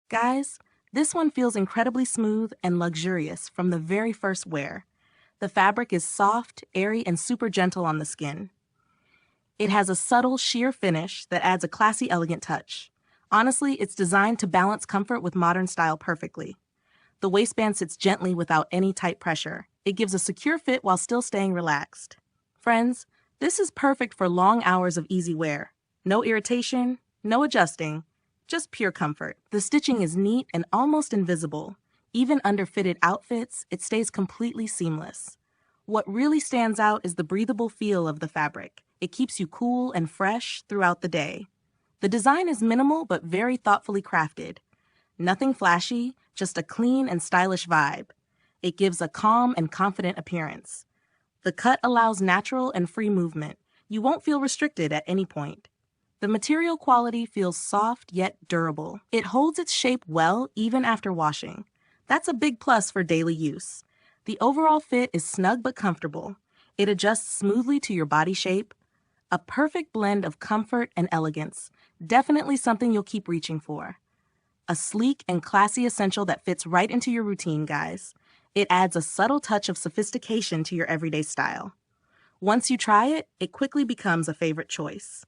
Guys, this one feels incredibly smooth and luxurious from the very first wear. The fabric is soft, airy, and super gentle on the skin. It has a subtle, sheer finish that adds a classy, elegant touch. Honestly, it's designed to balance comfort with modern style perfectly. The waistband sits gently without any tight pressure. It gives a secure fit while still staying relaxed. Friends, this is perfect for long hours of easy wear. No irritation, no adjusting, just pure comfort. The stitching is neat and almost invisible. Even under fitted outfits, it stays completely seamless. What really stands out is the breathable feel of the fabric. It keeps you cool and fresh throughout the day. The design is minimal but very thoughtfully crafted. Nothing flashy, just a clean and stylish vibe. It gives a calm and confident appearance. The cut allows natural and free movement. You won't feel restricted at any point. The material quality feels soft yet durable. It holds its shape well even after washing. That's a big plus for daily use. The overall fit is snug but comfortable. It adjusts smoothly to your body shape. A perfect blend of comfort and elegance. Definitely something you'll keep reaching for. A sleek and classy essential that fits right into your routine, guys. It adds a subtle touch of sophistication to your everyday style. Once you try it, it quickly becomes a favorite choice.